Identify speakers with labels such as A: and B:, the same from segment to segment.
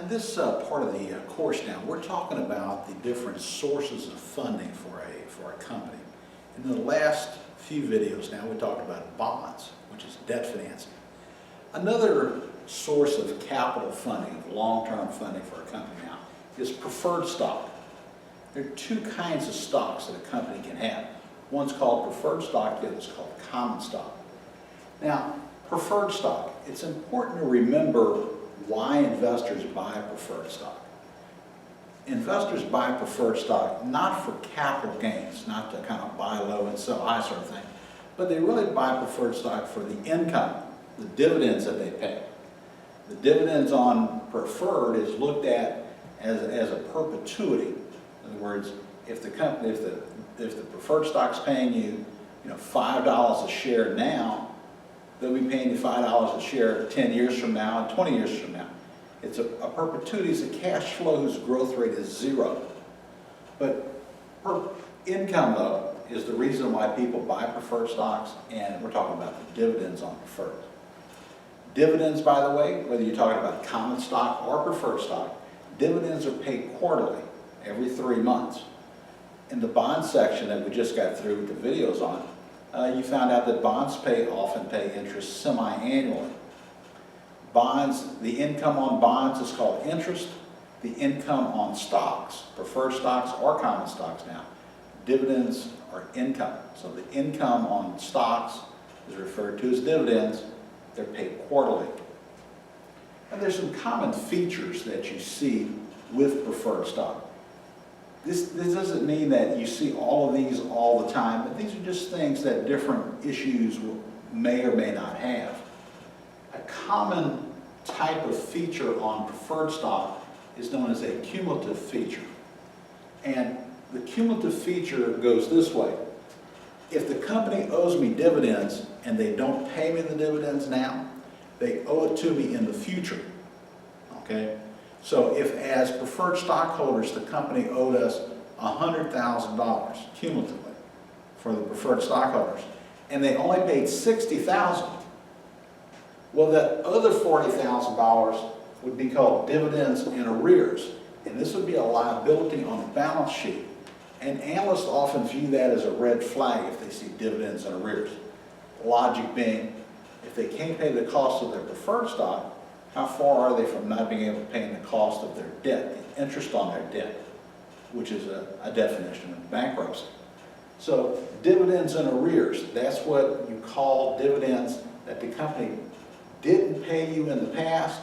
A: In this part of the course now, we're talking about the different sources of funding for a company. In the last few videos now, we talked about bonds, which is debt financing. Another source of capital funding, of long-term funding for a company now, is preferred stock. There are two kinds of stocks that a company can have. One's called preferred stock, the other's called common stock. Now, preferred stock, it's important to remember why investors buy preferred stock. Investors buy preferred stock not for capital gains, not to kind of buy low and sell high sort of thing, but they really buy preferred stock for the income, the dividends that they pay. The dividends on preferred is looked at as a perpetuity. In other words, if the company, if the preferred stock's paying you, $5 a share now, they'll be paying you $5 a share 10 years from now and 20 years from now. It's a perpetuity. It's a cash flow whose growth rate is zero. But income, though, is the reason why people buy preferred stocks, and we're talking about the dividends on preferred. Dividends, by the way, whether you're talking about common stock or preferred stock, dividends are paid quarterly, every 3 months. In the bond section that we just got through with the videos on, you found out that bonds often pay interest semi-annually. Bonds, the income on bonds is called interest. The income on stocks, preferred stocks or common stocks now, dividends are income. So the income on stocks is referred to as dividends. They're paid quarterly. And there's some common features that you see with preferred stock. This doesn't mean that you see all of these all the time, but these are just things that different issues may or may not have. A common type of feature on preferred stock is known as a cumulative feature. And the cumulative feature goes this way. If the company owes me dividends and they don't pay me the dividends now, they owe it to me in the future. Okay? So if as preferred stockholders the company owed us $100,000 cumulatively for the preferred stockholders, and they only paid $60,000, well, that other $40,000 would be called dividends in arrears, and this would be a liability on the balance sheet. And analysts often view that as a red flag if they see dividends in arrears. Logic being, if they can't pay the cost of their preferred stock, how far are they from not being able to pay the cost of their debt, the interest on their debt, which is a definition of bankruptcy. So dividends in arrears, that's what you call dividends that the company didn't pay you in the past,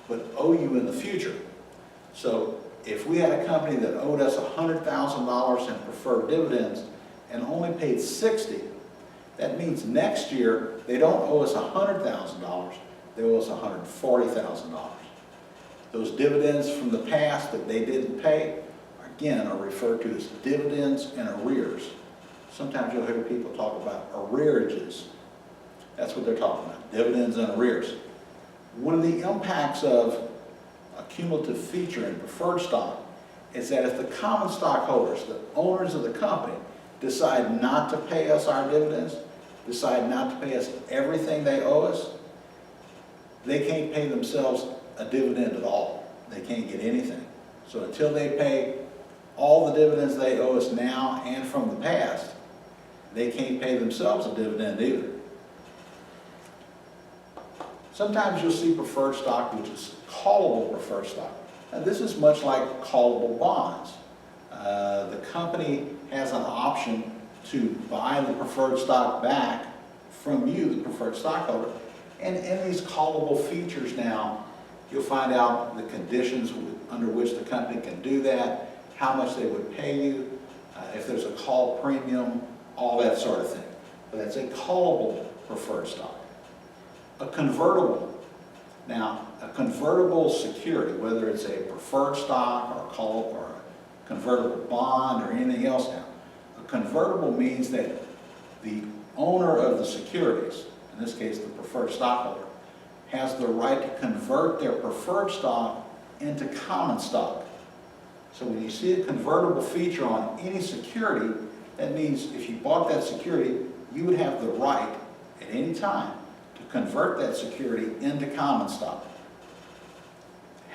A: but owe you in the future. So if we had a company that owed us $100,000 in preferred dividends and only paid $60,000, that means next year they don't owe us $100,000. They owe us $140,000. Those dividends from the past that they didn't pay, again, are referred to as dividends in arrears. Sometimes you'll hear people talk about arrearages. That's what they're talking about, dividends in arrears. One of the impacts of a cumulative feature in preferred stock is that if the common stockholders, the owners of the company, decide not to pay us our dividends, decide not to pay us everything they owe us, they can't pay themselves a dividend at all. They can't get anything. So until they pay all the dividends they owe us now and from the past, they can't pay themselves a dividend either. Sometimes you'll see preferred stock, which is callable preferred stock. Now this is much like callable bonds. The company has an option to buy the preferred stock back from you, the preferred stockholder. And in these callable features now, you'll find out the conditions under which the company can do that, how much they would pay you, if there's a call premium, all that sort of thing. But that's a callable preferred stock. A convertible. Now, a convertible security, whether it's a preferred stock or a convertible bond or anything else now, a convertible means that the owner of the securities, in this case the preferred stockholder, has the right to convert their preferred stock into common stock. So when you see a convertible feature on any security, that means if you bought that security, you would have the right at any time to convert that security into common stock.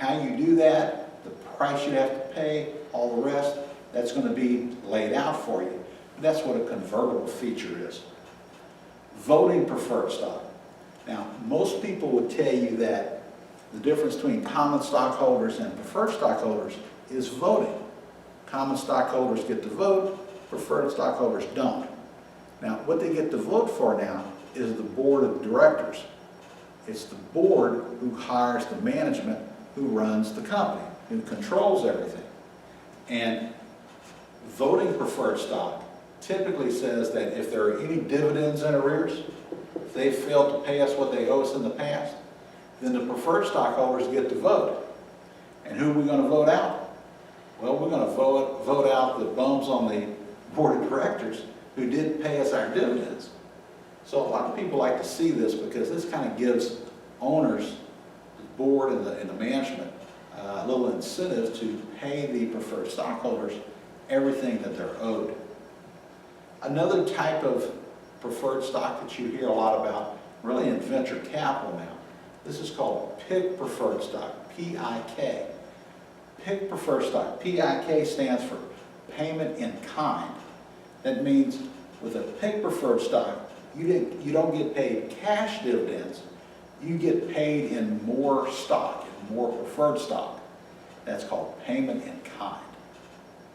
A: how you do that, the price you have to pay, all the rest, that's going to be laid out for you. And that's what a convertible feature is. Voting preferred stock. Now, most people would tell you that the difference between common stockholders and preferred stockholders is voting. Common stockholders get to vote, preferred stockholders don't. Now, what they get to vote for now is the board of directors. It's the board who hires the management who runs the company, who controls everything. And voting preferred stock typically says that if there are any dividends in arrears, if they failed to pay us what they owe us in the past, then the preferred stockholders get to vote. And who are we going to vote out? Well, we're going to vote out the bums on the board of directors who didn't pay us our dividends. So a lot of people like to see this because this kind of gives owners, the board and the management, a little incentive to pay the preferred stockholders everything that they're owed. Another type of preferred stock that you hear a lot about, really in venture capital now, this is called PIK preferred stock, P-I-K. PIK preferred stock, P-I-K stands for payment in kind. That means with a PIK preferred stock, you don't get paid cash dividends, you get paid in more stock, in more preferred stock. That's called payment in kind.